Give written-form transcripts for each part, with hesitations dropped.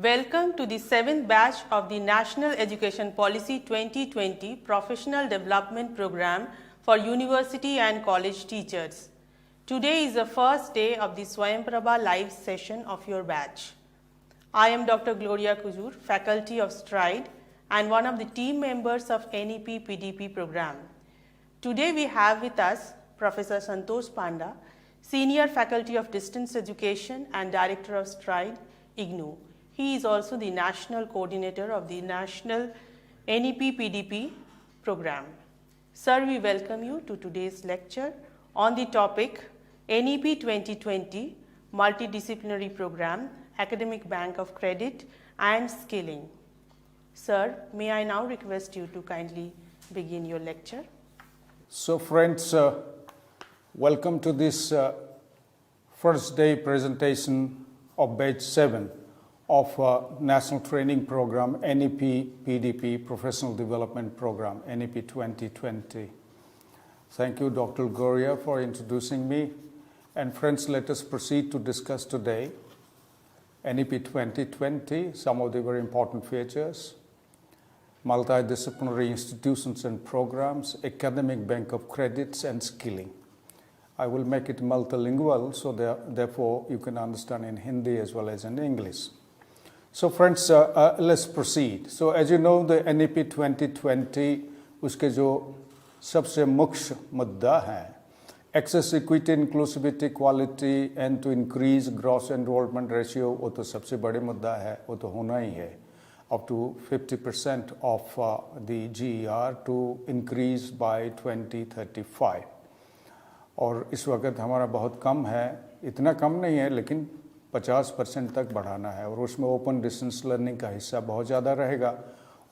Welcome to the 7th batch of the National Education Policy 2020 Professional Development Program for University and College Teachers. Today is the first day of the Swayamprabha live session of your batch. I am Dr. Gloria Kujur, Faculty of Stride and one of the team members of NEP PDP program. Today we have with us Professor Santosh Panda, Senior Faculty of Distance Education and Director of Stride, IGNOU. He is also the National Coordinator of the National NEP PDP program. Sir, we welcome you to today's lecture on the topic NEP 2020 Multidisciplinary Program, Academic Bank of Credit and Skilling. Sir, may I now request you to kindly begin your lecture? So friends, welcome to this first day presentation of batch 7 of National Training Program, NEP PDP Professional Development Program, NEP 2020. Thank you, Dr. Gloria, for introducing me. And friends, let us proceed to discuss today NEP 2020, some of the very important features, multidisciplinary institutions and programs, academic bank of credits and skilling. I will make it multilingual, so therefore you can understand in Hindi as well as in English. So friends, let's proceed. So as you know, the NEP 2020, उसके जो सबसे मुख्य मुद्दा है, access, equity, inclusivity, quality, and to increase gross enrollment ratio, वो तो सबसे बड़े मुद्दा है, वो तो होना ही है, up to 50% of the GER to increase by 2035. और इस वक्त हमारा बहुत कम है, इतना कम नहीं है, लेकिन 50% तक बढ़ाना है और उसमें ओपन डिस्टेंस लर्निंग का हिस्सा बहुत ज़्यादा रहेगा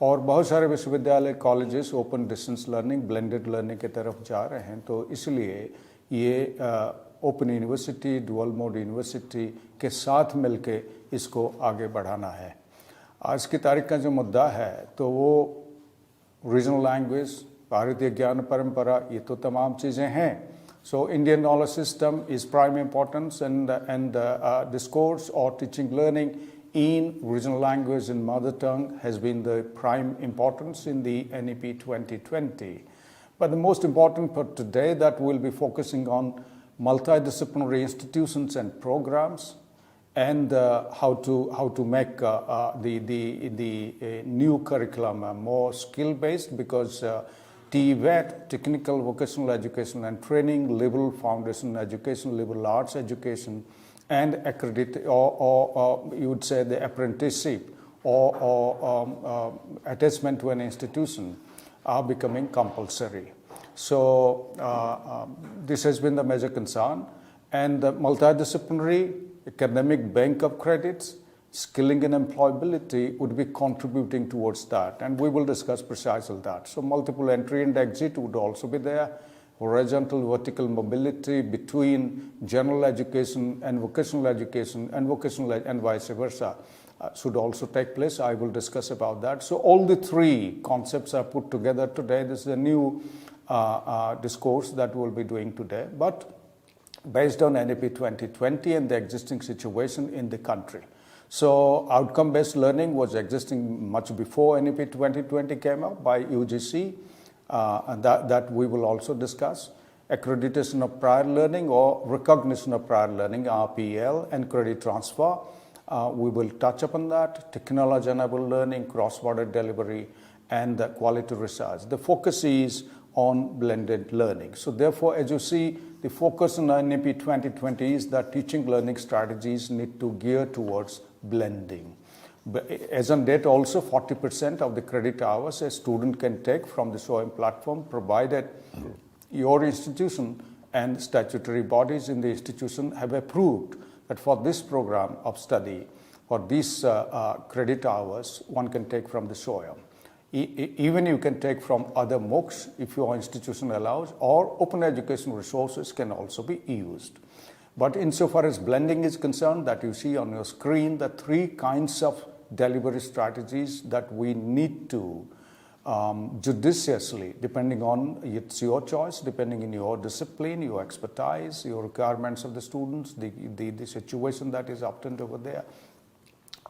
और बहुत सारे विश्वविद्यालय colleges open distance learning blended learning की तरफ जा रहे हैं, तो इसलिए ये open university dual mode university के साथ मिलके इसको आगे बढ़ाना है। आज की तारीख का जो मुद्दा है तो वो रीजनल लैंग्वेज, भारतीय ज्ञान परंपरा, ये तो तमाम चीज़ें हैं। So Indian knowledge system is prime importance and discourse or teaching learning in regional language and mother tongue has been the prime importance in the NEP 2020. But the most important part today that we'll be focusing on multidisciplinary institutions and programs and how to make the new curriculum more skill-based because TVET, Technical Vocational Education and Training, Liberal Foundation Education, Liberal Arts Education, and accredited, or you would say the apprenticeship or attachment to an institution are becoming compulsory. So this has been the major concern, and the multidisciplinary academic bank of credits, skilling and employability would be contributing towards that, and we will discuss precisely that. So multiple entry and exit would also be there. Horizontal, vertical mobility between general education and vocational education and vice versa should also take place. I will discuss about that. So all the three concepts are put together today. This is a new discourse that we'll be doing today, but based on NEP 2020 and the existing situation in the country. So outcome-based learning was existing much before NEP 2020 came out by UGC, and that we will also discuss. Accreditation of prior learning or recognition of prior learning, RPL, and credit transfer. We will touch upon that. Technology-enabled learning, cross-border delivery, and quality research. The focus is on blended learning. So therefore, as you see, the focus on NEP 2020 is that teaching learning strategies need to gear towards blending. But as on date, also 40% of the credit hours a student can take from the SWAYAM platform, provided your institution and statutory bodies in the institution have approved that for this program of study, for these credit hours, one can take from the SWAYAM. Even you can take from other MOOCs if your institution allows, or open education resources can also be used. But insofar as blending is concerned, that you see on your screen, the three kinds of delivery strategies that we need to judiciously, depending on, it's your choice, depending on your discipline, your expertise, your requirements of the students, the situation that is obtained over there.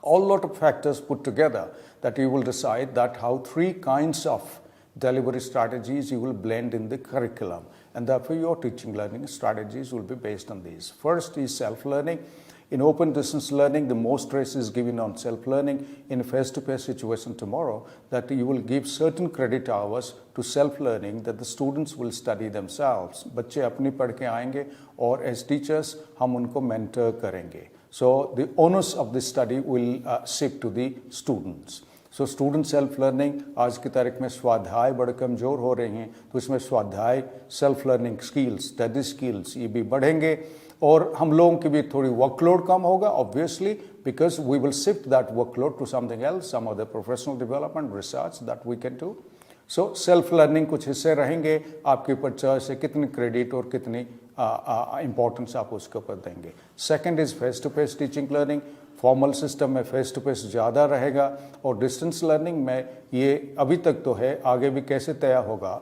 all lot of factors put together that you will decide that how three kinds of delivery strategies you will blend in the curriculum, and therefore your teaching learning strategies will be based on these. First is self-learning. In open distance learning, the most stress is given on self-learning. In a face-to-face situation tomorrow, that you will give certain credit hours to self-learning, that the students will study themselves. बच्चे अपनी पढ़ के आएंगे और as teachers हम उनको mentor करेंगे. So the onus of the study will shift to the students. So student self-learning, आज की तारीख में स्वाध्याय बड़े कमज़ोर हो रही हैं, तो इसमें स्वाध्याय self-learning skills, study skills ये भी बढ़ेंगे और हम लोगों की भी थोड़ी वर्कलोड कम होगा obviously, because we will shift that workload to something else, some other professional development, research that we can do. So self-learning कुछ हिस्से रहेंगे, आपके ऊपर चॉइस है कितनी क्रेडिट और कितनी इम्पोर्टेंस आप उसके ऊपर देंगे. Second is face to face teaching learning. Formal system में फेस टू फेस ज़्यादा रहेगा और डिस्टेंस लर्निंग में ये अभी तक तो है, आगे भी कैसे तय होगा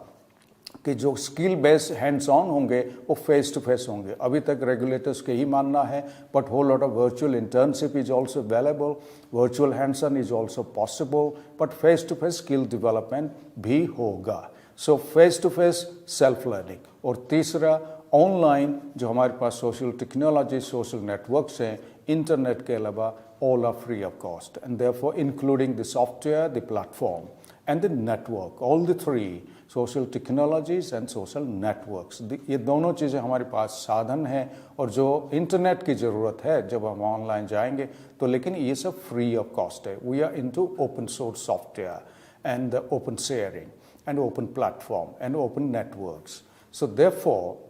कि जो स्किल बेस्ड हैंड्स ऑन होंगे वो फेस टू फेस होंगे. अभी तक रेगुलेटर्स के ही मानना है, but whole lot of virtual internship is also available, virtual hands on is also possible, but face to face skill development भी होगा. So face to face self learning. और तीसरा ऑनलाइन, जो हमारे पास सोशल टेक्नोलॉजी, सोशल नेटवर्क्स हैं, internet के अलावा all are free of cost, and therefore including the software, the platform and the network, all the three, social technologies and social networks. ये दोनों चीज़ें हमारे पास साधन हैं और जो इंटरनेट की ज़रूरत है जब हम ऑनलाइन जाएंगे तो, लेकिन ये सब फ्री ऑफ कॉस्ट है. We are into open source software and open sharing and open platform and open networks. So therefore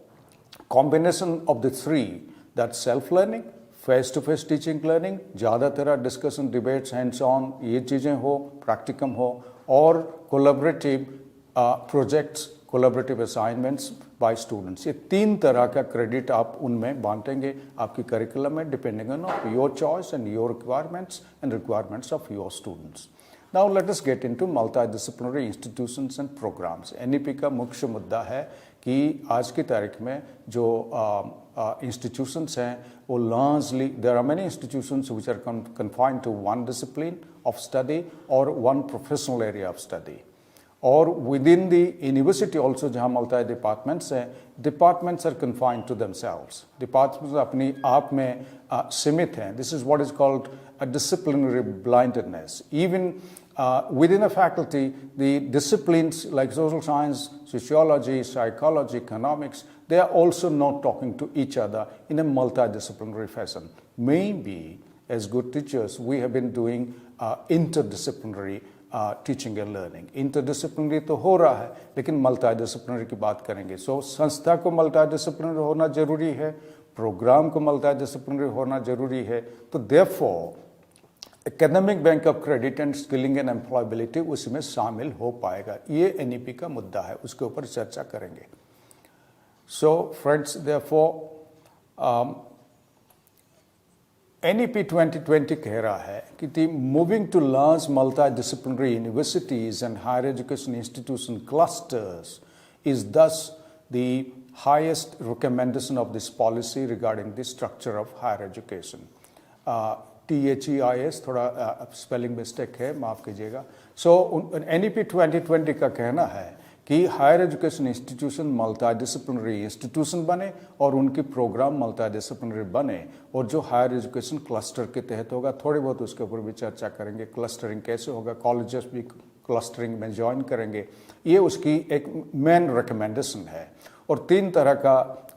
combination of the three, that self-learning, face-to-face teaching learning, ज़्यादातर डिस्कशन डिबेट्स हैंड्स ऑन ये चीज़ें हो, practicum हो, और collaborative projects, collaborative assignments by students. ये तीन तरह का क्रेडिट आप उनमें बांटेंगे आपकी करिकुलम में, depending on your choice and your requirements and requirements of your students. Now let us get into multidisciplinary institutions and programs. NEP का मुख्य मुद्दा है कि आज की तारीख में जो institutions हैं वो largely, there are many institutions which are confined to one discipline of study or one professional area of study. और within the university also जहाँ multi departments हैं, departments are confined to themselves. Departments अपनी आप में सीमित हैं. This is what is called a disciplinary blindness. Even within a faculty, the disciplines like social science, sociology, psychology, economics, they are also not talking to each other in a multidisciplinary fashion. Maybe as good teachers, we have been doing interdisciplinary teaching and learning. Interdisciplinary तो हो रहा है, लेकिन multidisciplinary की बात करेंगे. सो संस्था को मल्टीडिसिप्लिनरी होना जरूरी है, प्रोग्राम को मल्टीडिसिप्लिनरी होना जरूरी है. तो therefore academic bank of credit and skilling and employability उसमें शामिल हो पाएगा. ये एनईपी का मुद्दा है, उसके ऊपर चर्चा करेंगे. सो फ्रेंड्स, देयरफॉर NEP 2020 कह रहा है कि the moving to large multidisciplinary universities and higher education institution clusters is thus the highest recommendation of this policy regarding the structure of higher education. THEIS थोड़ा स्पेलिंग मिस्टेक है, माफ़ कीजिएगा. सो NEP 2020 का कहना है कि higher education institution multidisciplinary institution बने और उनकी प्रोग्राम मल्टीडिसिप्लिनरी बने, और जो हायर एजुकेशन क्लस्टर के तहत होगा, थोड़ी बहुत उसके ऊपर भी चर्चा करेंगे. क्लस्टरिंग कैसे होगा, कॉलेजेस भी क्लस्टरिंग में ज्वाइन करेंगे, ये उसकी एक मेन रिकमेंडेशन है. और तीन तरह का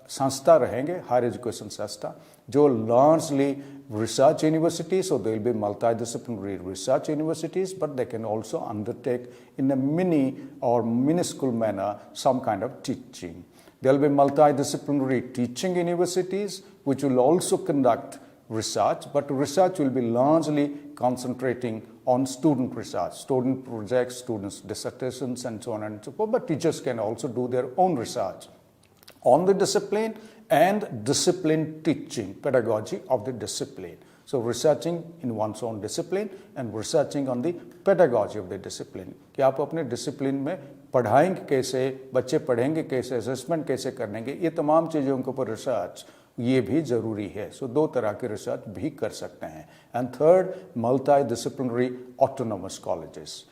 संस्था रहेंगे हायर एजुकेशन संस्था, जो largely research universities, so there will be multidisciplinary research universities, but they can also undertake in a mini or minuscule manner some kind of teaching. There will be multidisciplinary teaching universities which will also conduct research, but research will be largely concentrating on student research, student projects, students' dissertations and so on and so forth, but teachers can also do their own research on the discipline and discipline teaching, pedagogy of the discipline. So researching in one's own discipline and researching on the pedagogy of the discipline. कि आप अपने discipline में पढ़ाएंगे कैसे, बच्चे पढ़ेंगे कैसे, assessment कैसे करेंगे, ये तमाम चीज़ों के ऊपर research ये भी ज़रूरी है। सो दो तरह की रिसर्च भी कर सकते हैं। And third, multi disciplinary autonomous colleges.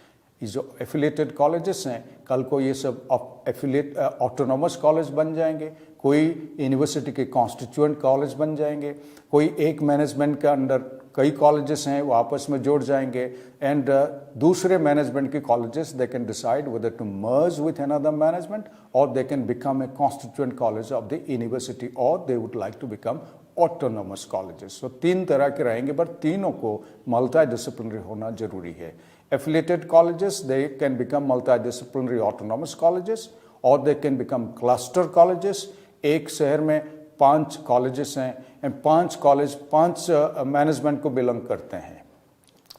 ये जो एफिलेटेड कॉलेजेस हैं, कल को ये सब एफिलेट ऑटोनोमस कॉलेज बन जाएंगे, कोई यूनिवर्सिटी के कॉन्स्टिट्यूएंट कॉलेज बन जाएंगे, कोई एक मैनेजमेंट के अंडर कई कॉलेजेस हैं वो आपस में जुड़ जाएंगे, एंड दूसरे मैनेजमेंट के colleges they can decide whether to merge with another management और they can become a constituent college of the university और they would like to become autonomous colleges. So तीन तरह के रहेंगे, पर तीनों को मल्टी डिसिप्लिनरी होना जरूरी है। Affiliated colleges, they can become multidisciplinary autonomous colleges or they can become cluster colleges. एक शहर में 5 कॉलेजेस हैं एंड 5 कॉलेज 5 मैनेजमेंट को बिलोंग करते हैं,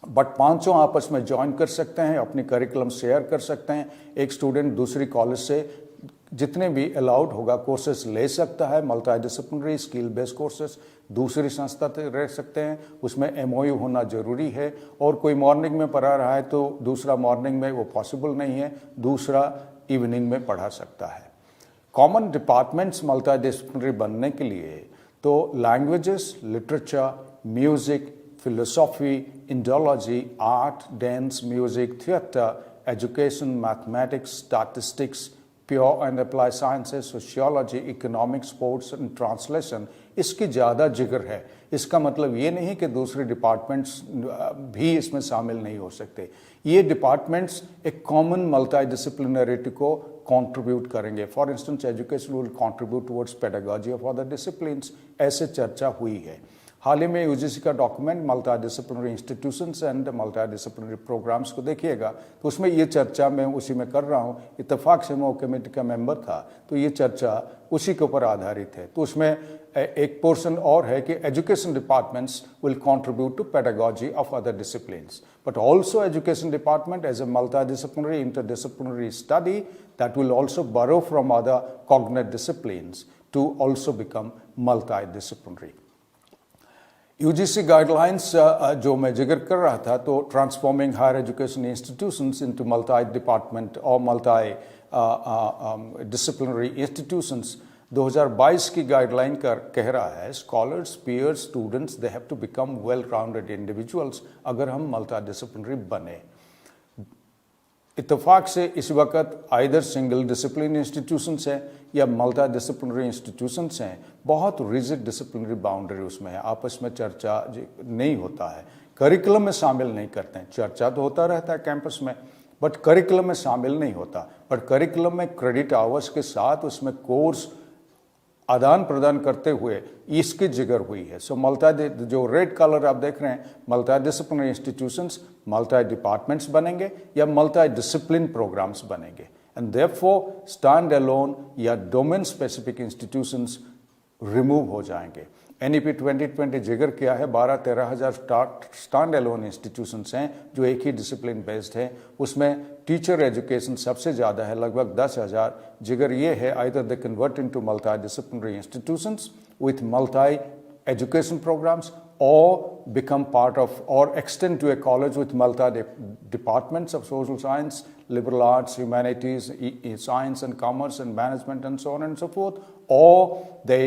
बट पांचों आपस में ज्वाइन कर सकते हैं, अपनी करिकुलम शेयर कर सकते हैं। एक स्टूडेंट दूसरी कॉलेज से जितने भी अलाउड होगा कोर्सेज ले सकता है, multi disciplinary skill based courses दूसरी संस्था से रह सकते हैं, उसमें MOU होना जरूरी है। और कोई मॉर्निंग में पढ़ा रहा है तो दूसरा मॉर्निंग में वो पॉसिबल नहीं है, दूसरा इवनिंग में पढ़ा सकता है। कॉमन डिपार्टमेंट्स मल्टी डिसिप्लिनरी बनने के लिए तो languages, literature, music, philosophy, Indology, art, dance, music, theatre, education, mathematics, statistics, pure and apply sciences, sociology, economics, sports and translation, इसकी ज़्यादा जिक्र है। इसका मतलब ये नहीं कि दूसरे डिपार्टमेंट्स भी इसमें शामिल नहीं हो सकते। ये डिपार्टमेंट्स एक कॉमन मल्टी डिसिप्लिनरिटी को कंट्रीब्यूट करेंगे। For instance education will contribute towards pedagogy of other disciplines, ऐसे चर्चा हुई है। हाल ही में UGC का document multi disciplinary institutions and multidisciplinary programmes को देखिएगा तो उसमें ये चर्चा मैं उसी में कर रहा हूँ। इत्तेफाक से मैं वो कमेटी का मेंबर था तो ये चर्चा उसी के ऊपर आधारित है। तो उसमें एक पोर्शन और है कि education departments will contribute to pedagogy of other disciplines, but also education department as a multi disciplinary interdisciplinary study that will also borrow from other cognitive disciplines to also become multi disciplinary. UGC guidelines जो मैं जिक्र कर रहा था, तो transforming higher education institutions into multi department और multi disciplinary institutions 2022 की guideline कह रहा है scholars, peers, students they have to become well rounded individuals अगर हम मल्टी डिसिप्लिनरी बने। इत्तेफाक से इस वक्त आइदर सिंगल डिसिप्लिन इंस्टीट्यूशंस हैं या मल्टी डिसिप्लिनरी इंस्टीट्यूशंस हैं, बहुत रिजिड डिसिप्लिनरी बाउंड्री उसमें है, आपस में चर्चा नहीं होता है, करिकुलम में शामिल नहीं करते हैं। चर्चा तो होता रहता है कैंपस में, बट करिकुलम में शामिल नहीं होता। बट करिकुलम में क्रेडिट आवर्स के साथ उसमें कोर्स आदान प्रदान करते हुए इसकी जिक्र हुई है। सो मल्टी, जो रेड कलर आप देख रहे हैं, multi disciplinary institutions multi departments बनेंगे या मल्टी डिसिप्लिन प्रोग्राम्स बनेंगे, एंड देयरफॉर स्टैंड अलोन या डोमेन स्पेसिफिक इंस्टीट्यूशंस रिमूव हो जाएंगे। NEP 2020 जिक्र किया है 12-13 हज़ार स्टैंड अलोन इंस्टीट्यूशंस हैं जो एक ही डिसिप्लिन बेस्ड है। उसमें टीचर एजुकेशन सबसे ज़्यादा है, लगभग 10,000। जिक्र ये है either they convert into multi disciplinary institutions with multi education programmes or become part of or extend to a college with multi departments of social science, liberal arts, humanities, science and commerce and management and so on and so forth, or they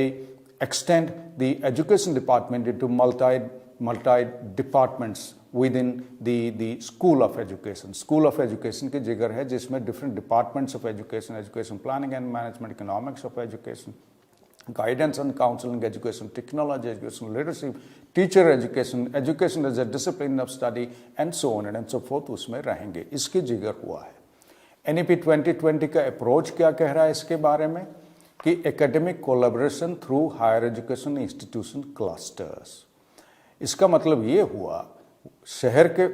extend the education department into multi departments within the school of education. School of education की जिगर है जिसमें different departments of education, education planning and management, economics of education, guidance and counseling, education technology, education literacy, teacher education, education as a discipline of study and so on and so forth उसमें रहेंगे। इसकी जिगर हुआ है। NEP 2020 का approach क्या कह रहा है इसके बारे में कि academic collaboration through higher education institution clusters. इसका मतलब ये हुआ शहर के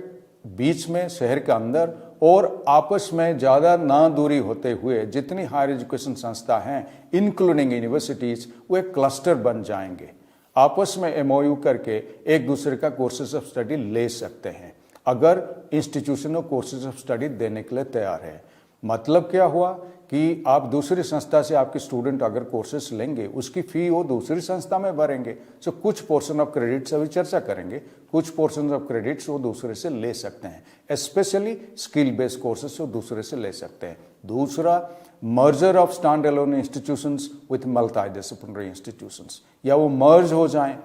बीच में, शहर के अंदर और आपस में ज़्यादा ना दूरी होते हुए जितनी हायर एजुकेशन संस्था हैं इंक्लूडिंग यूनिवर्सिटीज़, वो एक क्लस्टर बन जाएंगे। आपस में MOU करके एक दूसरे का कोर्सेज ऑफ स्टडी ले सकते हैं अगर इंस्टीट्यूशनल कोर्सेज ऑफ स्टडी देने के लिए तैयार है। मतलब क्या हुआ कि आप दूसरी संस्था से आपके स्टूडेंट अगर कोर्सेस लेंगे उसकी फ़ी वो दूसरी संस्था में भरेंगे। सो कुछ पोर्शन ऑफ क्रेडिट्स अभी चर्चा करेंगे, कुछ पोर्शन ऑफ क्रेडिट्स वो दूसरे से ले सकते हैं। स्पेशली स्किल बेस्ड कोर्सेस वो दूसरे से ले सकते हैं। दूसरा, merger of stand alone institutions with multi disciplinary institutions, या वो मर्ज हो जाएं,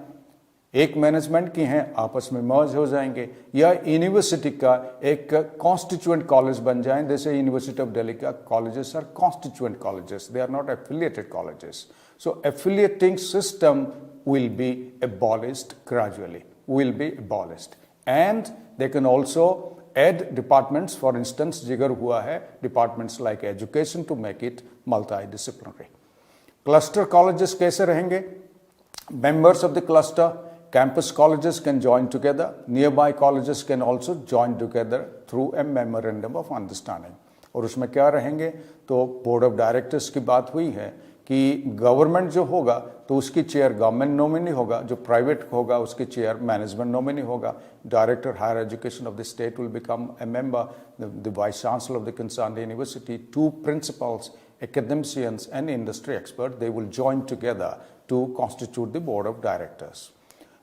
एक मैनेजमेंट की हैं आपस में मर्ज हो जाएंगे, या यूनिवर्सिटी का एक कॉन्स्टिट्यूएंट कॉलेज बन जाएं। जैसे यूनिवर्सिटी ऑफ दिल्ली का colleges are constituent colleges, they are not affiliated colleges. So affiliating system will be abolished gradually, will be abolished, and they can also add departments. For instance, जिगर हुआ है departments like education to make it multidisciplinary. Cluster colleges कैसे रहेंगे? Members of the cluster, campus colleges can join together. Nearby colleges can also join together through a memorandum of understanding. और उसमें क्या रहेंगे? तो बोर्ड ऑफ डायरेक्टर्स की बात हुई है कि गवर्नमेंट जो होगा तो उसकी चेयर गवर्नमेंट नॉमिनी होगा, जो प्राइवेट होगा उसकी चेयर मैनेजमेंट नॉमिनी होगा। Director higher education of the state will become a member, the vice chancellor of the concerned university, two principals, academicians and industry experts, they will join together to constitute the board of directors.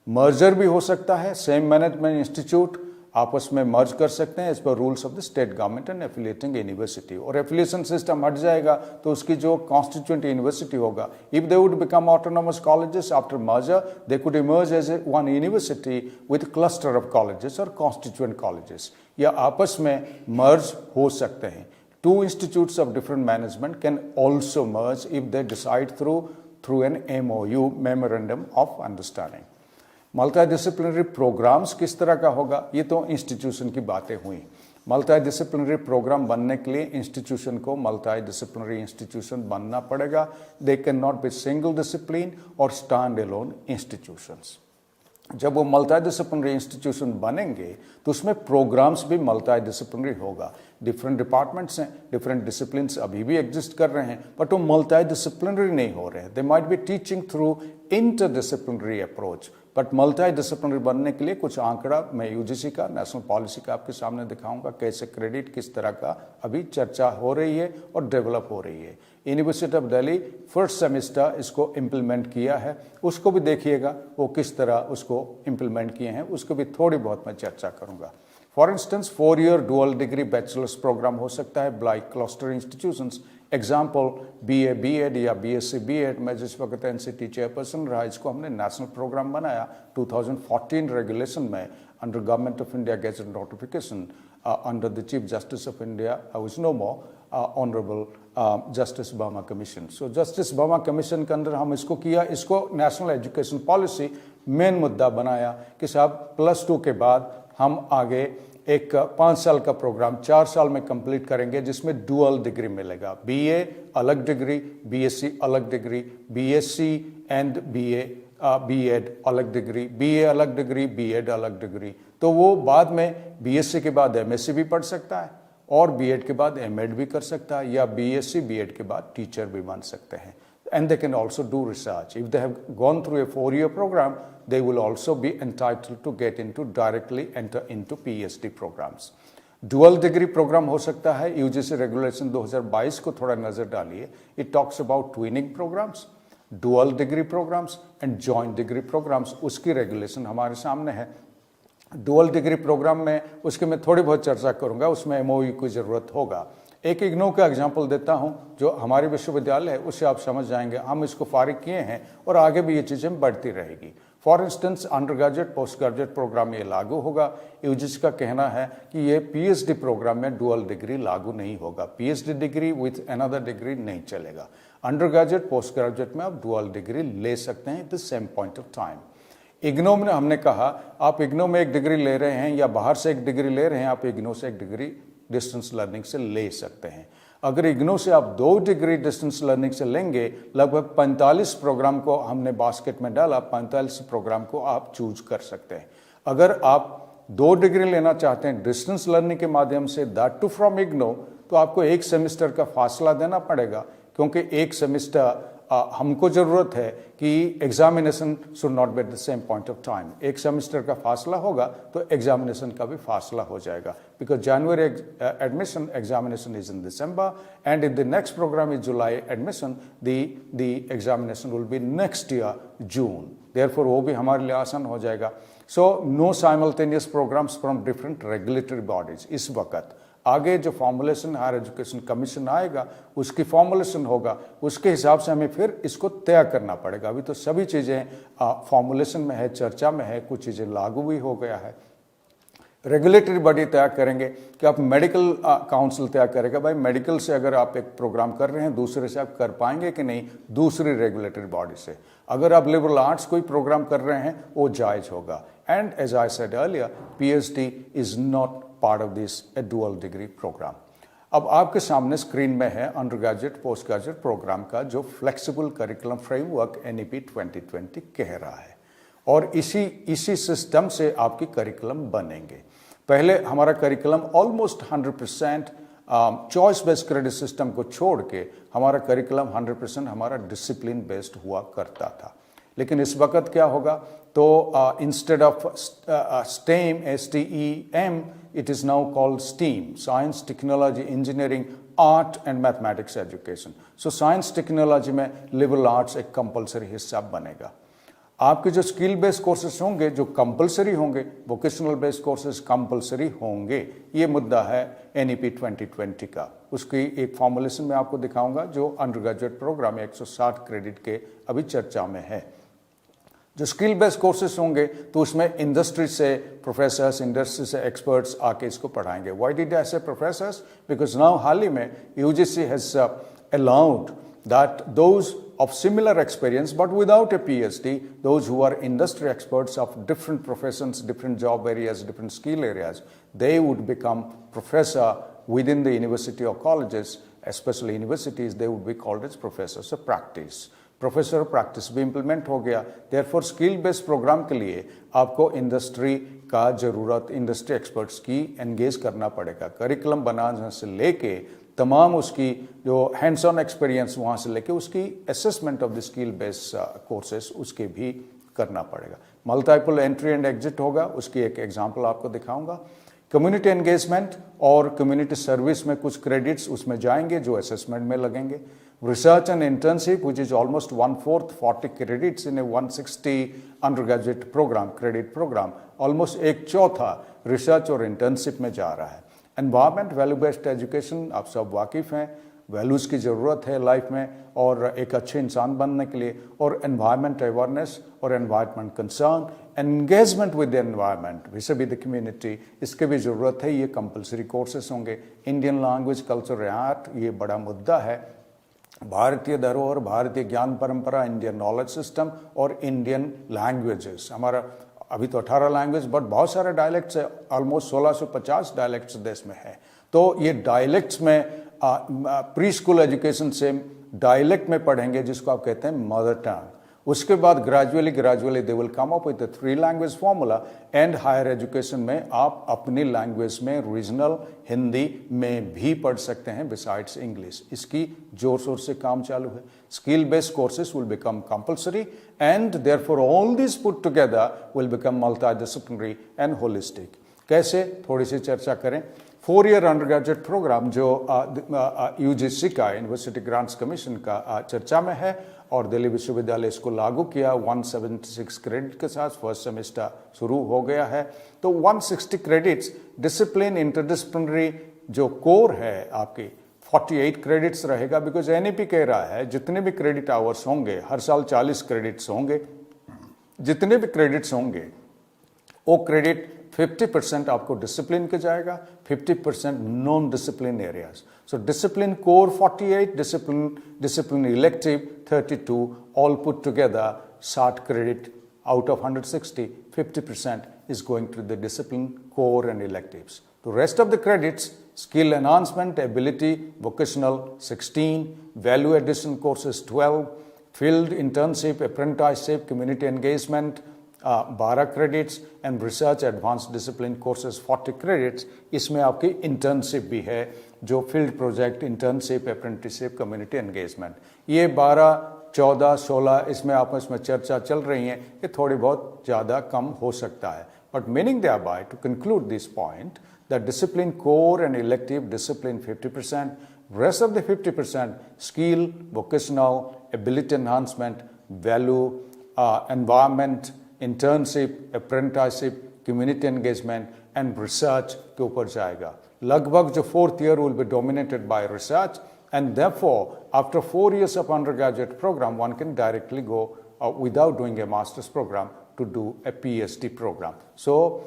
Merger भी हो सकता है, same management institute आपस में मर्ज कर सकते हैं as per rules of the state government and affiliating university. और एफिलिएशन सिस्टम हट जाएगा तो उसकी जो कॉन्स्टिट्यूएंट यूनिवर्सिटी होगा, if they would become autonomous colleges after merger, they could emerge as a one university with cluster of colleges और constituent colleges, या आपस में मर्ज हो सकते हैं। Two institutes of different management can also merge if they decide through an MOU, memorandum of understanding. Multidisciplinary programmes किस तरह का होगा? ये तो इंस्टीट्यूशन की बातें हुई। मल्टीडिसिप्लिनरी प्रोग्राम बनने के लिए इंस्टीट्यूशन को मल्टीडिसिप्लिनरी इंस्टीट्यूशन बनना पड़ेगा। They can not be single discipline और स्टैंड अलोन इंस्टीट्यूशंस। जब वो मल्टीडिसिप्लिनरी इंस्टीट्यूशन बनेंगे तो उसमें प्रोग्राम्स भी मल्टीडिसिप्लिनरी होगा। डिफरेंट डिपार्टमेंट्स हैं, डिफरेंट डिसिप्लिन्स अभी भी एग्जिस्ट कर रहे हैं, बट वो मल्टीडिसिप्लिनरी नहीं हो रहे हैं। They might be teaching through interdisciplinary approach, but multidisciplinary बनने के लिए कुछ आंकड़ा मैं यूजीसी का, नेशनल पॉलिसी का आपके सामने दिखाऊंगा, कैसे क्रेडिट किस तरह का अभी चर्चा हो रही है और डेवलप हो रही है। University of Delhi first semester इसको इम्प्लीमेंट किया है, उसको भी देखिएगा वो किस तरह उसको इम्प्लीमेंट किए हैं, उसको भी थोड़ी बहुत मैं चर्चा करूंगा। For instance 4-year dual degree bachelors programme हो सकता है like cluster institutions. Example BA B.Ed या BSc B.Ed। मैं जिस वक्त NCT चेयरपर्सन रहा, इसको हमने नेशनल प्रोग्राम बनाया 2014 रेगुलेशन में under government of India gazette notification under the chief justice of India was no more honourable justice Verma commission. So justice Verma commission के अंदर हम इसको किया, इसको नेशनल एजुकेशन पॉलिसी मेन मुद्दा बनाया कि साहब +2 के बाद हम आगे एक 5 साल का प्रोग्राम 4 साल में कंप्लीट करेंगे जिसमें डुअल डिग्री मिलेगा। BA अलग डिग्री, BSc अलग डिग्री, BSc एंड B.Ed अलग डिग्री, BA अलग डिग्री, B.Ed अलग डिग्री। तो वो बाद में BSc के बाद MSc भी पढ़ सकता है और B.Ed के बाद M.Ed भी कर सकता है, या BSc B.Ed के बाद टीचर भी बन सकते हैं। And they can also do research. If they have gone through a 4-year program, they will also be entitled to get into directly enter into PhD programs. Dual degree program हो सकता है। UGC regulation 2022 को थोड़ा नजर डालिए। It talks about twinning programs, dual degree programs and joint degree programs। उसकी regulation हमारे सामने है। डुअल डिग्री प्रोग्राम में उसके मैं थोड़ी बहुत चर्चा करूंगा, उसमें MOU की जरूरत होगा। एक इग्नू का एग्जाम्पल देता हूं जो हमारे विश्वविद्यालय है, उससे आप समझ जाएंगे। हम इसको फारिग किए हैं और आगे भी ये चीज़ें बढ़ती रहेगी। For instance undergraduate postgraduate programme ये लागू होगा। यूजीसी का कहना है कि ये PhD प्रोग्राम में डुअल डिग्री लागू नहीं होगा। PhD degree with another degree नहीं चलेगा। अंडर ग्रेजुएट पोस्ट ग्रेजुएट में आप डुअल डिग्री ले सकते हैं at the same point of time. IGNOU में हमने कहा आप इग्नो में एक डिग्री ले रहे हैं या बाहर से एक डिग्री ले रहे हैं, आप इग्नो से एक डिग्री डिस्टेंस लर्निंग से ले सकते हैं। अगर इग्नो से आप 2 डिग्री डिस्टेंस लर्निंग से लेंगे, लगभग 45 प्रोग्राम को हमने बास्केट में डाला, 45 प्रोग्राम को आप चूज कर सकते हैं। अगर आप 2 डिग्री लेना चाहते हैं डिस्टेंस लर्निंग के माध्यम से, दैट टू फ्रॉम इग्नो, तो आपको 1 सेमेस्टर का फासला देना पड़ेगा, क्योंकि 1 सेमेस्टर हमको ज़रूरत है कि examination should not be at the same point of time. एक सेमेस्टर का फासला होगा तो एग्जामिनेशन का भी फासला हो जाएगा, because January admission examination is in December and in the next programme is July admission, the examination will be next year June, therefore वो भी हमारे लिए आसान हो जाएगा। So no simultaneous programmes from different regulatory bodies. इस वक्त आगे जो फॉर्मुलेशन हायर एजुकेशन कमीशन आएगा उसकी फॉर्मुलेशन होगा, उसके हिसाब से हमें फिर इसको तय करना पड़ेगा। अभी तो सभी चीज़ें फॉर्मुलेशन में है, चर्चा में है, कुछ चीज़ें लागू भी हो गया है। रेगुलेटरी बॉडी तय करेंगे कि आप मेडिकल काउंसिल तय करेगा, भाई मेडिकल से अगर आप एक प्रोग्राम कर रहे हैं दूसरे से आप कर पाएंगे कि नहीं, दूसरी रेगुलेटरी बॉडी से। अगर आप लिबरल आर्ट्स कोई प्रोग्राम कर रहे हैं वो जायज़ होगा। And as I said earlier, PhD is not part of this a dual degree programme. अब आपके सामने स्क्रीन में है undergraduate postgraduate programme का जो फ्लेक्सिबल करिकुलम फ्रेमवर्क NEP 2020 कह रहा है, और इसी सिस्टम से आपकी करिकुलम बनेंगे। पहले हमारा curriculum almost 100% choice based credit system को छोड़ के हमारा करिकुलम 100% हमारा डिसिप्लिन बेस्ड हुआ करता था। लेकिन इस वक्त क्या होगा, तो instead of STEM, STEM, it is now called STEAM, Science, Technology, Engineering, Art and Mathematics Education. So Science, Technology में liberal arts एक compulsory हिस्सा बनेगा। आपके जो स्किल बेस्ड कोर्सेज होंगे जो कंपलसरी होंगे, वोकेशनल बेस्ड कोर्सेज कंपलसरी होंगे, ये मुद्दा है NEP 2020 का। उसकी एक फॉर्मुलेशन में आपको दिखाऊंगा जो अंडर ग्रेजुएट प्रोग्राम 160 क्रेडिट के अभी चर्चा में है। जो स्किल बेस्ड कोर्सेज होंगे तो उसमें इंडस्ट्री से प्रोफेसर्स, इंडस्ट्री से एक्सपर्ट्स आके इसको पढ़ाएंगे। व्हाई डिड आई से प्रोफेसर्स? बिकॉज नाउ हाल ही में UGC has allowed that those of similar experience but without a PhD, those who are industry experts of different professions, different job areas, different skill areas, they would become professor within the university or colleges, especially universities, they would be called as professors of practice. Professor of practice भी implement हो गया। Therefore skill based programme के लिए आपको industry का ज़रूरत, industry experts की engage करना पड़ेगा। करिकुलम बनाने से लेके तमाम उसकी जो हैंड्स ऑन एक्सपीरियंस वहाँ से लेके उसकी assessment of the skill based courses उसके भी करना पड़ेगा। मल्टीपल एंट्री एंड एग्जिट होगा, उसकी एक एग्जांपल आपको दिखाऊंगा। कम्युनिटी एंगेजमेंट और कम्युनिटी सर्विस में कुछ क्रेडिट्स उसमें जाएंगे जो असेसमेंट में लगेंगे। Research and internship which is almost 1/4 40 credits in a 160 under graduate programme, credit programme, almost 1/4 research और इंटर्नशिप में जा रहा है। एनवायरमेंट, वैल्यू बेस्ड एजुकेशन, आप सब वाकिफ़ हैं, वैल्यूज़ की ज़रूरत है लाइफ में और एक अच्छे इंसान बनने के लिए, और एनवायरमेंट अवेयरनेस और environment concern, engagement with the environment विस बी द कम्युनिटी, इसके भी ज़रूरत है। ये कंपलसरी कोर्सेस होंगे। इंडियन लैंग्वेज, कल्चर, आर्ट, ये बड़ा मुद्दा है। भारतीय धरोहर, भारतीय ज्ञान परंपरा, इंडियन नॉलेज सिस्टम और इंडियन लैंग्वेजेस। हमारा अभी तो 18 लैंग्वेज बट बहुत सारे डायलेक्ट्स है, ऑलमोस्ट 1650 डायलेक्ट्स देश में है। तो ये डायलेक्ट्स में प्री स्कूल एजुकेशन से डायलेक्ट में पढ़ेंगे जिसको आप कहते हैं मदर टंग। उसके बाद gradually they will come up with 3 language formula, and higher education में आप अपनी लैंग्वेज में रीजनल हिंदी में भी पढ़ सकते हैं बिसाइड्स इंग्लिश। इसकी जोर शोर से काम चालू है। Skill based courses will become compulsory and therefore all this put together will become multidisciplinary and holistic. कैसे, थोड़ी सी चर्चा करें। 4 ईयर अंडर ग्रेजुएट प्रोग्राम जो UGC का, यूनिवर्सिटी ग्रांट्स कमीशन का चर्चा में है और दिल्ली विश्वविद्यालय इसको लागू किया 176 क्रेडिट के साथ। फर्स्ट सेमेस्टर शुरू हो गया है। तो 160 क्रेडिट्स डिसिप्लिन इंटरडिसिप्लिनरी जो कोर है आपकी 48 क्रेडिट्स रहेगा, बिकॉज NEP कह रहा है जितने भी क्रेडिट आवर्स होंगे, हर साल 40 क्रेडिट्स होंगे, जितने भी क्रेडिट्स होंगे वो क्रेडिट 50% आपको डिसिप्लिन के जाएगा, 50% non discipline areas. So discipline core 48, discipline elective 32, all put together 60 credit out of 160, 50% is going to the discipline core and electives. The rest of the credits, skill enhancement, ability, vocational 16, value addition courses 12, field internship, apprenticeship, community engagement 12 credits and research advanced discipline courses 40 credits. इसमें आपकी internship भी है जो field project, internship, apprenticeship, community engagement, ये 12 14, 16 इसमें आपस में चर्चा चल रही है, ये थोड़ी बहुत ज़्यादा कम हो सकता है. But meaning thereby, to conclude this point, that discipline core and elective discipline 50%, rest of the 50% skill, vocational, ability enhancement, value, environment, internship, apprenticeship, community engagement and research के ऊपर जाएगा. लगभग जो 4th year will be dominated by research, and therefore after 4 years of undergraduate program one can directly go without doing a master's program to do a PhD program. So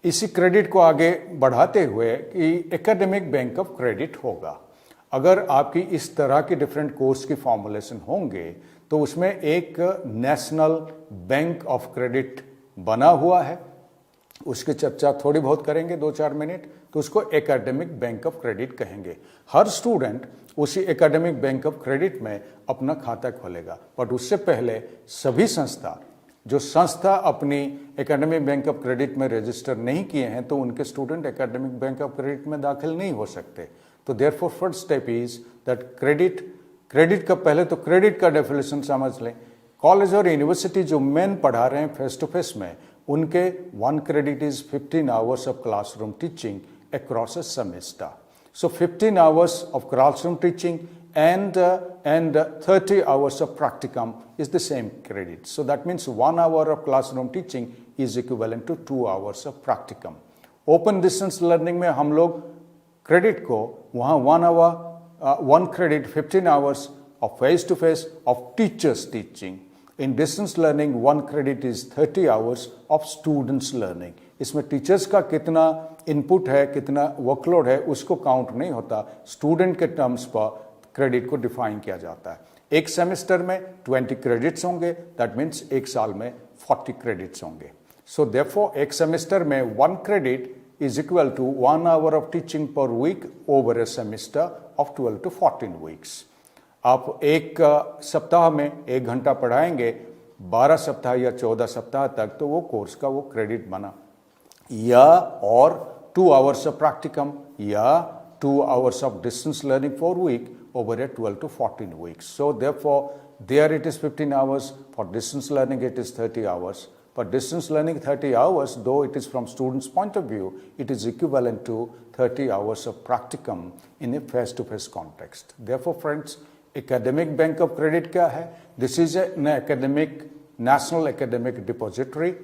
इसी credit को आगे बढ़ाते हुए कि एकेडमिक बैंक ऑफ क्रेडिट होगा. अगर आपकी इस तरह की डिफरेंट कोर्स की फॉर्मुलेशन होंगे तो उसमें एक नेशनल बैंक ऑफ क्रेडिट बना हुआ है, उसकी चर्चा थोड़ी बहुत करेंगे 2-4 मिनट, तो उसको एकेडमिक बैंक ऑफ क्रेडिट कहेंगे. हर स्टूडेंट उसी एकेडमिक बैंक ऑफ क्रेडिट में अपना खाता खोलेगा. बट उससे पहले सभी संस्था अपनी एकेडमिक बैंक ऑफ क्रेडिट में रजिस्टर नहीं किए हैं तो उनके student academic bank of credit में दाखिल नहीं हो सकते. तो therefore first step is that credit का पहले तो क्रेडिट का डेफिनेशन समझ लें. कॉलेज और यूनिवर्सिटी जो मेन पढ़ा रहे हैं फेस टू फेस में, उनके 1 credit is 15 hours of classroom teaching across a semester. So 15 hours of classroom teaching and 30 hours of practicum is the same credit. So that means 1 hour of classroom teaching is equivalent to 2 hours of practicum. Open distance learning में हम लोग credit को वहाँ 1 credit 15 hours of face to face of teachers teaching. In distance learning 1 credit is 30 hours of students learning. इसमें teachers का कितना input है, कितना वर्कलोड है, उसको काउंट नहीं होता. स्टूडेंट के टर्म्स पर क्रेडिट को डिफाइन किया जाता है. एक सेमेस्टर में 20 क्रेडिट्स होंगे, दैट मीन्स एक साल में 40 क्रेडिट्स होंगे. सो देयरफॉर एक सेमेस्टर में 1 credit is equal to 1 hour of teaching per week over a semester of 12 to 14 weeks. आप एक सप्ताह में 1 घंटा पढ़ाएंगे 12 सप्ताह या 14 सप्ताह तक, तो वो कोर्स का वो क्रेडिट बना. या और 2 hours of practicum या 2 hours of distance learning for week over a 12 to 14 weeks. So therefore there it is 15 hours, for distance learning it is 30 hours. For distance learning 30 hours, though it is from students' point of view, it is equivalent to 30 hours of practicum in a face-to-face context. Therefore friends, academic bank of credit क्या है? This is an national academic depository.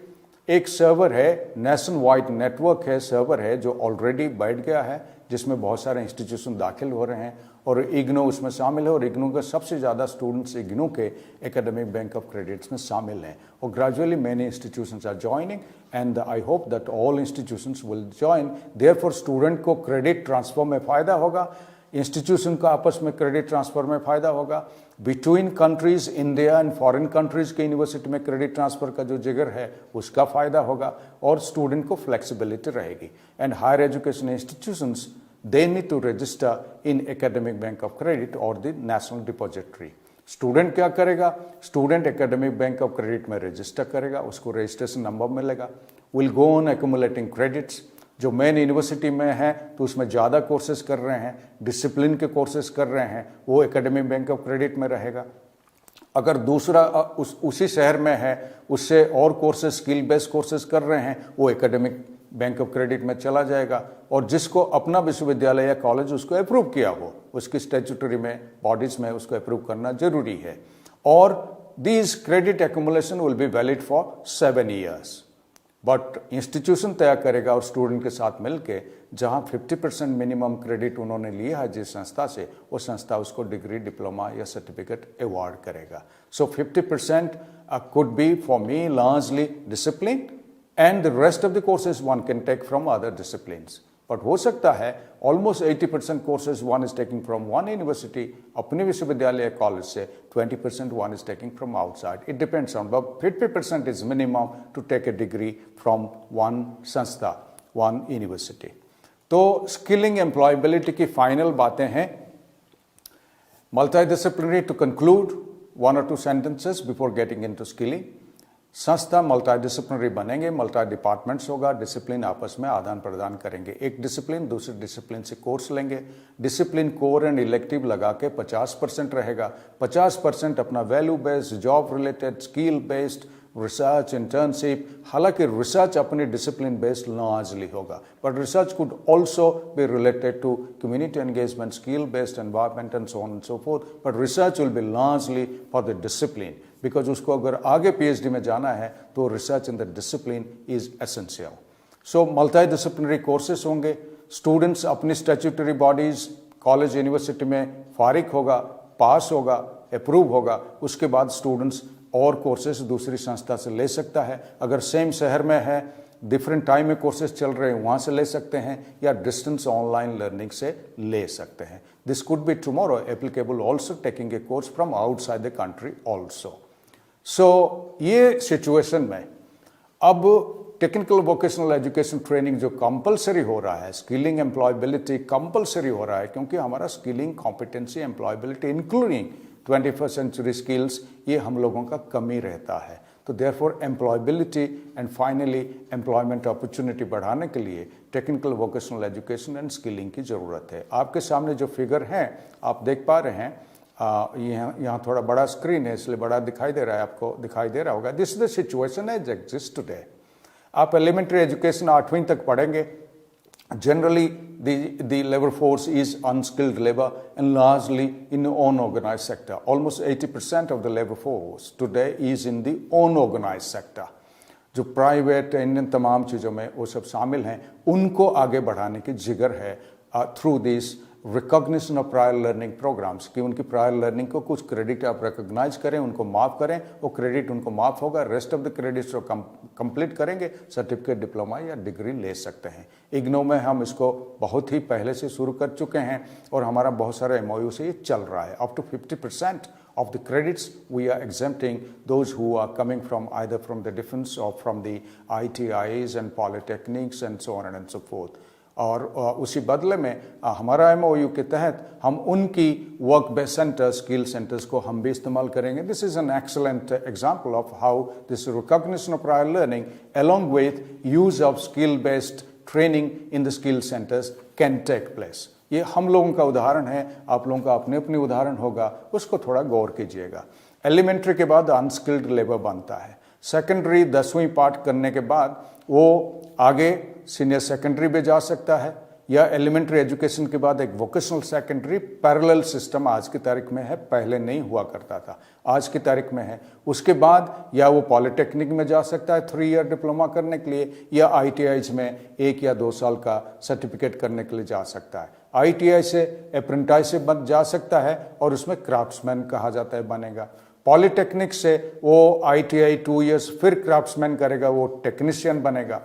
एक server है, national wide network है, server है जो already बैठ गया है, जिसमें बहुत सारे इंस्टीट्यूशन दाखिल हो रहे हैं और इग्नो उसमें शामिल है. और इग्नो के सबसे ज़्यादा स्टूडेंट्स इग्नो के एकेडमिक बैंक ऑफ क्रेडिट्स में शामिल हैं. और gradually many institutions are joining and I hope that all institutions will join. Therefore student को क्रेडिट ट्रांसफर में फ़ायदा होगा, इंस्टीट्यूशन का आपस में क्रेडिट ट्रांसफर में फ़ायदा होगा. Between countries, India and foreign countries के यूनिवर्सिटी में क्रेडिट ट्रांसफर का जो जिगर है उसका फ़ायदा होगा और स्टूडेंट को फ्लेक्सिबिलिटी रहेगी. And higher education institutions they need to register in academic bank of credit और द नेशनल डिपॉजिटरी. स्टूडेंट क्या करेगा? Student academic bank of credit में रजिस्टर करेगा, उसको रजिस्ट्रेशन नंबर मिलेगा. Will go on accumulating credits. जो main university में है तो उसमें ज़्यादा कोर्सेज कर रहे हैं, डिसिप्लिन के कोर्सेज कर रहे हैं, वो एकेडमिक बैंक ऑफ क्रेडिट में रहेगा. अगर दूसरा उसी शहर में है, उससे और कोर्सेज स्किल बेस्ड कोर्सेज कर रहे हैं, वो एकेडमिक बैंक ऑफ क्रेडिट में चला जाएगा. और जिसको अपना विश्वविद्यालय या कॉलेज उसको अप्रूव किया हो, उसकी स्टैट्यूटरी में बॉडीज में उसको अप्रूव करना जरूरी है. और these credit accumulation will be valid for 7 years. But institution तय करेगा और स्टूडेंट के साथ मिलके जहां 50% मिनिमम क्रेडिट उन्होंने लिया है जिस संस्था से, वो संस्था उसको डिग्री, डिप्लोमा या सर्टिफिकेट अवार्ड करेगा. सो 50% could be for me largely discipline and the rest of the courses one can take from other disciplines. But हो सकता है almost 80% courses one is taking from one university, अपने विश्वविद्यालय या college से, 20% one is taking from outside. It depends on, but 50% is minimum to take a degree from one संस्था, one university. तो skilling employability की फाइनल बातें हैं. Multidisciplinary, to conclude, 1 or 2 sentences before getting into skilling. संस्था multi disciplinary बनेंगे, multi departments होगा, discipline आपस में आदान प्रदान करेंगे, एक डिसिप्लिन दूसरी डिसिप्लिन से कोर्स लेंगे, डिसिप्लिन कोर एंड इलेक्टिव लगा के 50% रहेगा, 50% अपना value based, job related, skill based, research, internship. हालांकि रिसर्च अपनी डिसिप्लिन बेस्ड लार्जली होगा, but research could also be related to community engagement, skill based environment and so on and so forth, but research will be largely for the discipline, because उसको अगर आगे PhD में जाना है तो research in the discipline is essential. So multidisciplinary courses होंगे, students अपनी statutory bodies college university में फारिग होगा, पास होगा, अप्रूव होगा, उसके बाद स्टूडेंट्स और कोर्सेस दूसरी संस्था से ले सकता है। अगर सेम शहर में है, डिफरेंट टाइम में कोर्सेज चल रहे हैं, वहाँ से ले सकते हैं, या डिस्टेंस ऑनलाइन लर्निंग से ले सकते हैं। This could be tomorrow applicable also taking a course from outside the country also. So ये सिचुएशन में अब टेक्निकल वोकेशनल एजुकेशन ट्रेनिंग जो कंपलसरी हो रहा है, स्किलिंग एम्प्लॉयबिलिटी कंपलसरी हो रहा है, क्योंकि हमारा skilling competency employability including 21st century skills ये हम लोगों का कमी रहता है। तो therefore employability and finally employment opportunity बढ़ाने के लिए technical vocational education and skilling की ज़रूरत है। आपके सामने जो फिगर हैं आप देख पा रहे हैं, यहाँ थोड़ा बड़ा स्क्रीन है इसलिए बड़ा दिखाई दे रहा है, आपको दिखाई दे रहा होगा। This is the situation as exist today. आप एलिमेंट्री एजुकेशन 8वीं तक पढ़ेंगे। Generally the labor force is unskilled labor and largely in the unorganized sector. Almost 80% of the labor force today is in the unorganized sector. जो private इन तमाम चीज़ों में वो सब शामिल हैं, उनको आगे बढ़ाने की जिगर है through this recognition of prior learning programmes, कि उनकी प्रायर लर्निंग को कुछ क्रेडिट आप रिकॉग्नाइज करें, उनको माफ़ करें, वो क्रेडिट उनको माफ़ होगा, रेस्ट ऑफ द क्रेडिट्स जो कंप्लीट करेंगे सर्टिफिकेट, डिप्लोमा या डिग्री ले सकते हैं। इग्नो में हम इसको बहुत ही पहले से शुरू कर चुके हैं और हमारा बहुत सारे एमओयू से ये चल रहा है। Up to 50% of the credits we are exempting those who are coming from either from the defense or from the ITIs and polytechnics and so on and so forth. और उसी बदले में हमारा एमओयू के तहत हम उनकी work based centre, skill centres को हम भी इस्तेमाल करेंगे। This is an excellent example of how this recognition of prior learning along with use of skill based training in the skill centers can take place. ये हम लोगों का उदाहरण है, आप लोगों का अपने अपने उदाहरण होगा, उसको थोड़ा गौर कीजिएगा। एलिमेंट्री के बाद अनस्किल्ड लेबर बनता है, सेकेंडरी 10वीं पाठ करने के बाद वो आगे सीनियर सेकेंडरी में जा सकता है, या एलिमेंट्री एजुकेशन के बाद एक वोकेशनल सेकेंडरी पैरेलल सिस्टम आज की तारीख में है, पहले नहीं हुआ करता था, आज की तारीख में है। उसके बाद या वो पॉलिटेक्निक में जा सकता है 3 ईयर डिप्लोमा करने के लिए, या ITIs में 1 या 2 साल का सर्टिफिकेट करने के लिए जा सकता है। ITI से अप्रेंटिसशिप बन जा सकता है और उसमें क्राफ्ट्समैन कहा जाता है बनेगा। पॉलिटेक्निक से वो ITI 2 ईयर्स फिर क्राफ्ट्समैन करेगा, वो टेक्नीशियन बनेगा।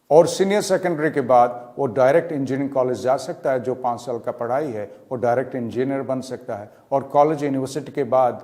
और सीनियर सेकेंडरी के बाद वो डायरेक्ट इंजीनियरिंग कॉलेज जा सकता है, जो 5 साल का पढ़ाई है वो डायरेक्ट इंजीनियर बन सकता है। और कॉलेज यूनिवर्सिटी के बाद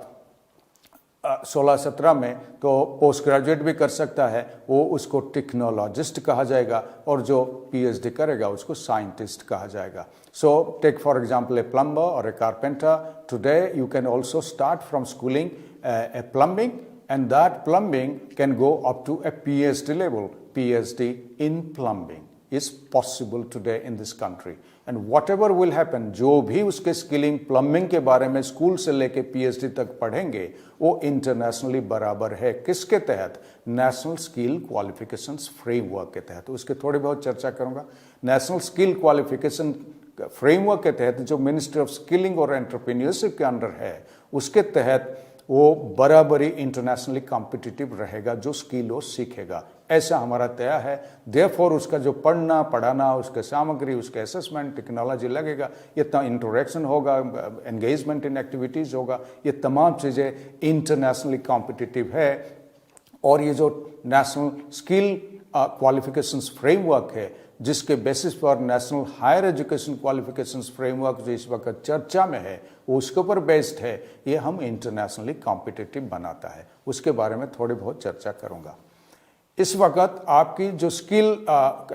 16-17 में तो पोस्ट ग्रेजुएट भी कर सकता है, वो उसको टेक्नोलॉजिस्ट कहा जाएगा, और जो PhD करेगा उसको साइंटिस्ट कहा जाएगा। So take for example a plumber और a carpenter. Today you can also start from schooling a plumbing, and that plumbing can go up to a PhD level. PhD in plumbing is possible today in this country. And whatever will happen, जो भी उसके skilling plumbing के बारे में school से लेके PhD तक पढ़ेंगे, वो इंटरनेशनली बराबर है। किसके तहत? नेशनल स्किल क्वालिफिकेशंस फ्रेमवर्क के तहत। उसके थोड़ी बहुत चर्चा करूंगा। नेशनल स्किल क्वालिफिकेशन फ्रेमवर्क के तहत जो मिनिस्ट्री ऑफ स्किलिंग और एंटरप्रेन्योरशिप के अंडर है, उसके तहत वो बराबरी इंटरनेशनली कॉम्पिटिटिव रहेगा जो स्किल वो सीखेगा, ऐसा हमारा तय है। देयरफॉर उसका जो पढ़ना पढ़ाना, उसके सामग्री, उसके असेसमेंट, टेक्नोलॉजी लगेगा, ये इंटरेक्शन होगा, एंगेजमेंट इन एक्टिविटीज़ होगा, ये तमाम चीज़ें इंटरनेशनली कॉम्पिटिटिव है। और ये जो नेशनल स्किल क्वालिफिकेशंस फ्रेमवर्क है, जिसके बेसिस पर national higher education qualifications framework जो इस वक्त चर्चा में है, वो उसके ऊपर बेस्ड है, ये हम इंटरनेशनली कॉम्पिटिटिव बनाता है। उसके बारे में थोड़ी बहुत चर्चा करूंगा। इस वक्त आपकी जो स्किल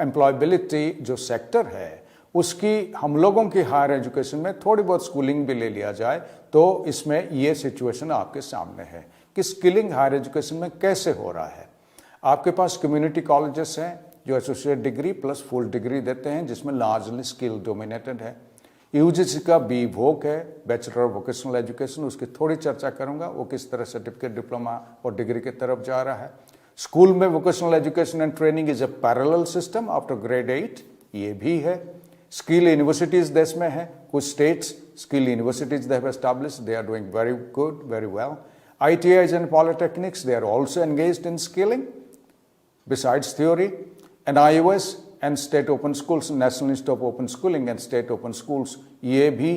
एम्प्लॉयबिलिटी जो सेक्टर है, उसकी हम लोगों की हायर एजुकेशन में थोड़ी बहुत स्कूलिंग भी ले लिया जाए तो इसमें ये सिचुएशन आपके सामने है। कि स्किलिंग हायर एजुकेशन में कैसे हो रहा है। आपके पास कम्युनिटी कॉलेजेस हैं जो associate degree plus full degree देते हैं, जिसमें लार्जली स्किल डोमिनेटेड है। यूजीसी का बी वोक है, बैचलर ऑफ वोकेशनल एजुकेशन, उसकी थोड़ी चर्चा करूंगा, वो किस तरह सर्टिफिकेट, डिप्लोमा और डिग्री की तरफ जा रहा है। स्कूल में vocational education and training is a parallel system after grade 8, ये भी है। स्किल यूनिवर्सिटीज देश में है, कुछ states skill universities they have established, they are doing very good, very well. ITIs and polytechnics, they are also engaged in skilling besides theory. And iOS and state open schools, National Institute of Open Schooling and state open schools, ये भी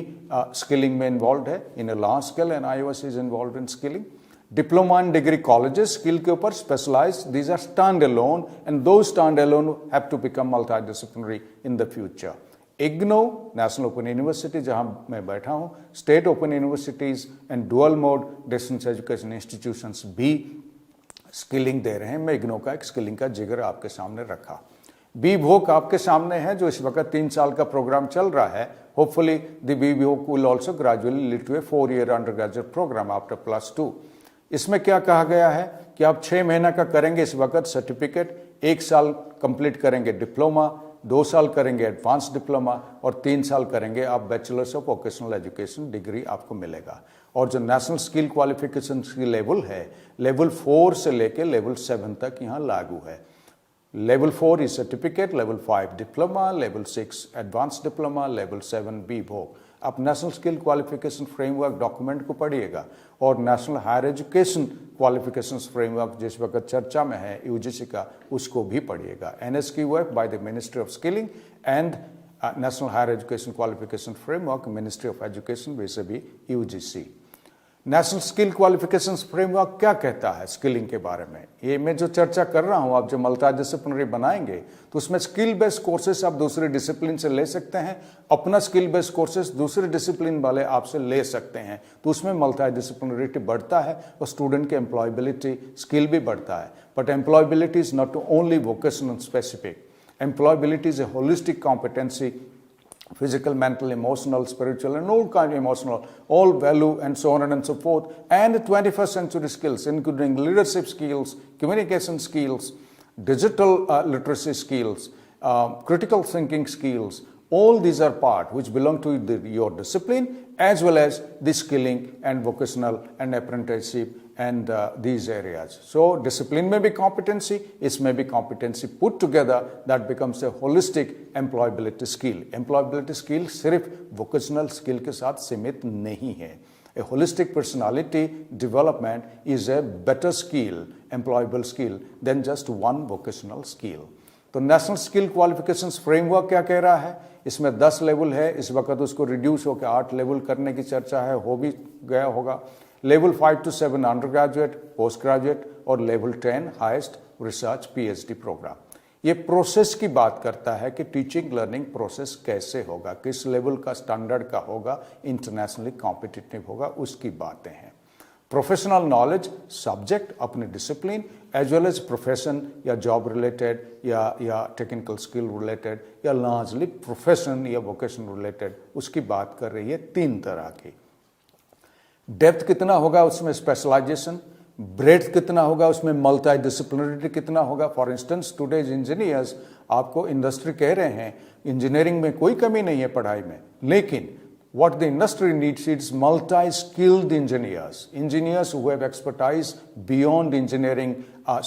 skilling में involved है in a large scale, and iOS is involved in skilling. Diploma and degree colleges skill के ऊपर specialized, these are standalone, and those standalone have to become multidisciplinary in the future. IGNO, national open university जहां मैं बैठा हूं, state open universities and dual mode distance education institutions भी skilling दे रहे हैं। मैं IGNO का एक स्किलिंग का जिगर आपके सामने रखा। बी वोक आपके सामने है, जो इस वक्त 3 साल का प्रोग्राम चल रहा है। Hopefully the B Voc will also gradually lead to a 4-year under graduate programme after +2। इसमें क्या कहा गया है कि आप 6 महीना का करेंगे इस वक्त सर्टिफिकेट, 1 साल कंप्लीट करेंगे डिप्लोमा, 2 साल करेंगे एडवांस डिप्लोमा और 3 साल करेंगे आप bachelors of vocational education degree आपको मिलेगा। और जो नेशनल स्किल क्वालिफिकेशन की लेवल है, लेवल 4 से लेके लेवल 7 तक यहाँ लागू है। Level 4 is certificate, level 5 diploma, level 6 advance diploma, level 7 B voc. आप national skill qualification framework document को पढ़िएगा और national higher education qualification framework जिस वक्त चर्चा में है यूजीसी का, उसको भी पढ़िएगा। NSQF by the ministry of skilling and national higher education qualification framework, ministry of education वैसे भी UGC. National skill qualification framework क्या कहता है स्किलिंग के बारे में, ये मैं जो चर्चा कर रहा हूं, आप जो मल्टीडिसिप्लिनरी बनाएंगे तो उसमें स्किल बेस्ड कोर्सेस आप दूसरे डिसिप्लिन से ले सकते हैं, अपना स्किल बेस्ड कोर्सेस दूसरे डिसिप्लिन वाले आपसे ले सकते हैं, तो उसमें मल्टीडिसिप्लिनरिटी बढ़ता है और स्टूडेंट की एम्प्लॉयबिलिटी स्किल भी बढ़ता है। But employability is not only vocational specific, employability is a holistic competency, physical, mental, emotional, spiritual, and all kind of emotional, all value and so on and so forth, and 21st century skills, including leadership skills, communication skills, digital literacy skills, critical thinking skills. All these are part which belong to your discipline as well as the skilling and vocational and apprenticeship and these areas. So discipline may be competency, इसमें भी competency put together that becomes a holistic employability skill. Employability skill सिर्फ vocational skill के साथ सीमित नहीं है. A holistic personality development is a better skill, employable skill than just one vocational skill. तो national skill qualification framework क्या कह रहा है, इसमें 10 लेवल है, इस वक्त उसको रिड्यूस होकर 8 लेवल करने की चर्चा है, हो भी गया होगा। Level 5 to 7 undergraduate, postgraduate और level 10 highest research PhD programme. ये प्रोसेस की बात करता है कि टीचिंग लर्निंग प्रोसेस कैसे होगा, किस लेवल का स्टैंडर्ड का होगा, इंटरनेशनली कॉम्पिटिटिव होगा, उसकी बातें हैं। प्रोफेशनल नॉलेज सब्जेक्ट, अपने discipline as well as profession या जॉब रिलेटेड या टेक्निकल स्किल रिलेटेड या लार्जली प्रोफेशन या वोकेशन रिलेटेड, उसकी बात कर रही है 3 तरह की। डेप्थ कितना होगा उसमें स्पेशलाइजेशन, ब्रेड्थ कितना होगा उसमें मल्टी डिसिप्लिनरिटी कितना होगा। फॉर इंस्टेंस टुडेज इंजीनियर्स, आपको इंडस्ट्री कह रहे हैं इंजीनियरिंग में कोई कमी नहीं है पढ़ाई में, लेकिन what the industry needs is multi-skilled engineers who have expertise beyond engineering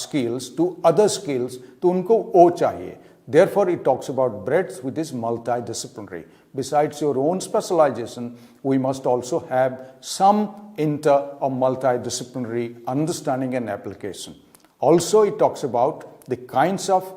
skills to other skills, तो उनको वो चाहिए। Therefore, it talks about breadth which is multidisciplinary. Besides your own specialization, we must also have some inter or multidisciplinary understanding and application. Also, it talks about the kinds of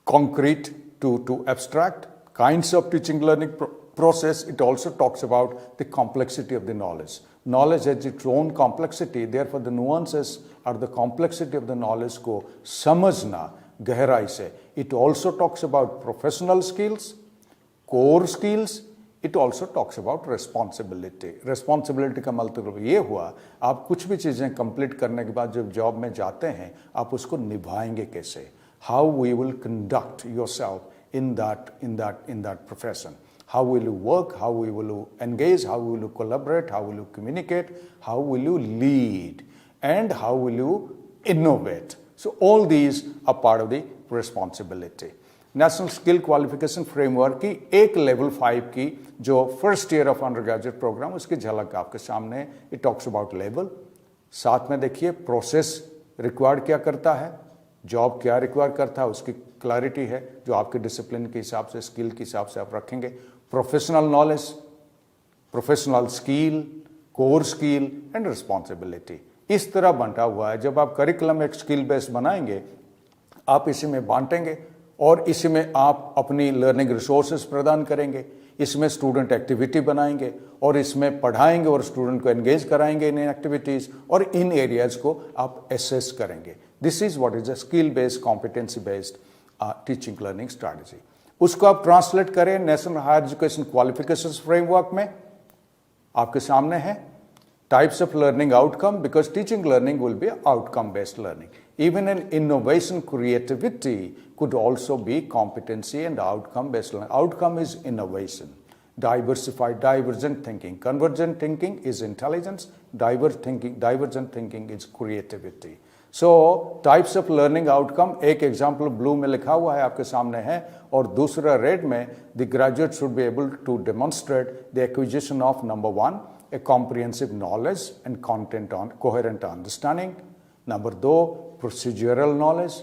concrete to abstract, kinds of teaching learning process. It also talks about the complexity of the knowledge. Knowledge has its own complexity, therefore the nuances or the complexity of the knowledge को समझना गहराई से. It also talks about professional skills, core skills. It also talks about responsibility. Responsibility का मतलब ये हुआ, आप कुछ भी चीज़ें कंप्लीट करने के बाद जब जॉब में जाते हैं, आप उसको निभाएंगे कैसे? How we will conduct yourself in that profession. How will you work? How will you engage? How will you collaborate? How will you communicate? How will you lead? and how will you innovate. So all these are part of the responsibility. National skill qualification framework की एक level 5 की जो first year of under graduate program, उसकी झलक आपके सामने है. It talks about level. साथ में देखिए प्रोसेस रिक्वायर्ड क्या करता है, जॉब क्या रिक्वायर करता है, उसकी क्लैरिटी है जो आपके डिसिप्लिन के हिसाब से, स्किल के हिसाब से आप रखेंगे. Professional knowledge, professional skill, core skill and responsibility इस तरह बंटा हुआ है. जब आप करिकुलम एक स्किल बेस्ड बनाएंगे, आप इसी में बांटेंगे और इसी में आप अपनी लर्निंग रिसोर्सेज प्रदान करेंगे, इसमें स्टूडेंट एक्टिविटी बनाएंगे और इसमें पढ़ाएंगे और स्टूडेंट को एंगेज कराएंगे इन एक्टिविटीज़ और इन एरियाज को आप एसेस करेंगे. This is what is a skill based competency based teaching learning strategy. उसको आप ट्रांसलेट करें national higher education qualifications framework में. आपके सामने है types of learning outcome, because teaching learning will be outcome based learning. Even in innovation, creativity could also be competency and outcome based learning. Outcome is innovation. Diversified, divergent thinking. Convergent thinking is intelligence. Divergent thinking is creativity. So types of learning outcome, एक example blue में लिखा हुआ है आपके सामने है और दूसरा रेड में. The graduate should be able to demonstrate the acquisition of number 1 a comprehensive knowledge and content on coherent understanding. Number 2 procedural knowledge,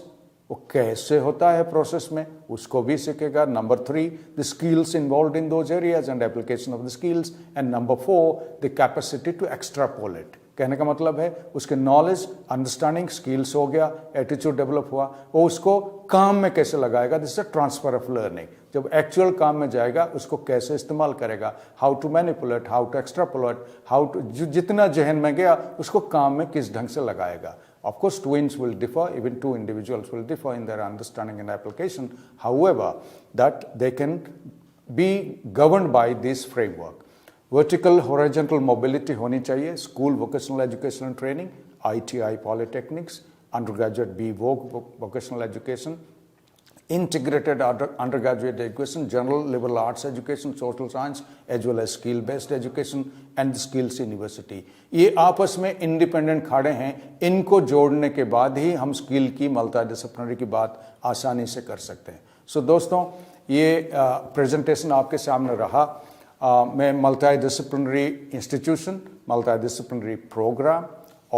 वो कैसे होता है प्रोसेस में उसको भी सीखेगा. Number 3 the skills involved in those areas and application of the skills. and number 4 the capacity to extrapolate. कहने का मतलब है उसके नॉलेज, अंडरस्टैंडिंग, स्किल्स हो गया, एटीट्यूड डेवलप हुआ, वो उसको काम में कैसे लगाएगा. This is a transfer of learning. जब एक्चुअल काम में जाएगा उसको कैसे इस्तेमाल करेगा, how to manipulate, how to extrapolate, how to जितना जहन में गया उसको काम में किस ढंग से लगाएगा. Of course, twins will differ, even two individuals will differ in their understanding and application. However, that they can be governed by this framework. Vertical horizontal mobility होनी चाहिए. School vocational education and training, ITI polytechnics, under graduate vocational education, integrated undergraduate education, general liberal arts education, social science, as well as skill based education and skills university. ये आपस में independent खड़े हैं. इनको जोड़ने के बाद ही हम स्किल की मल्टी डिसिप्लिनरी की बात आसानी से कर सकते हैं. सो दोस्तों, ये प्रेजेंटेशन आपके सामने रहा. मैं multi disciplinary institution, multi disciplinary program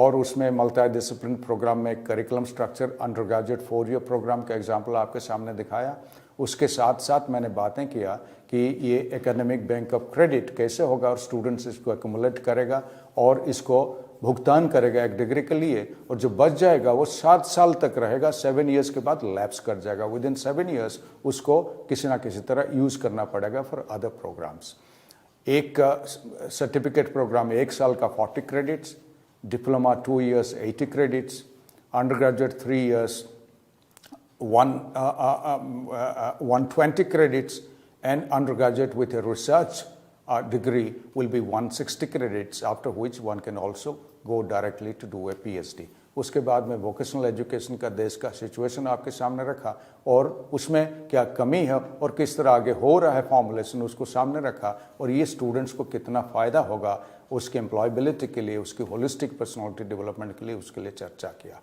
और उसमें मल्टी डिसिप्लिन प्रोग्राम में curriculum structure, under graduate 4 year program का एग्जाम्पल आपके सामने दिखाया. उसके साथ साथ मैंने बातें किया कि ये एकेडमिक बैंक ऑफ क्रेडिट कैसे होगा और स्टूडेंट्स इसको एक्यूमुलेट करेगा और इसको भुगतान करेगा एक डिग्री के लिए, और जो बच जाएगा वो 7 साल तक रहेगा. 7 ईयर्स के बाद लैप्स कर जाएगा. विद इन 7 ईयर्स उसको किसी ना किसी तरह यूज़ करना पड़ेगा फॉर अदर प्रोग्राम्स. एक सर्टिफिकेट प्रोग्राम 1 साल का 40 credits, diploma 2 years 80 credits, undergraduate 3 years 120 credits, and undergraduate with a research degree will be 160 credits, after which one can also go directly to do a PhD. उसके बाद में vocational education का देश का situation आपके सामने रखा और उसमें क्या कमी है और किस तरह आगे हो रहा है फॉर्मुलेशन, उसको सामने रखा और ये स्टूडेंट्स को कितना फ़ायदा होगा उसके एम्प्लॉयबिलिटी के लिए, उसकी होलिस्टिक पर्सनालिटी डेवलपमेंट के लिए, उसके लिए चर्चा किया.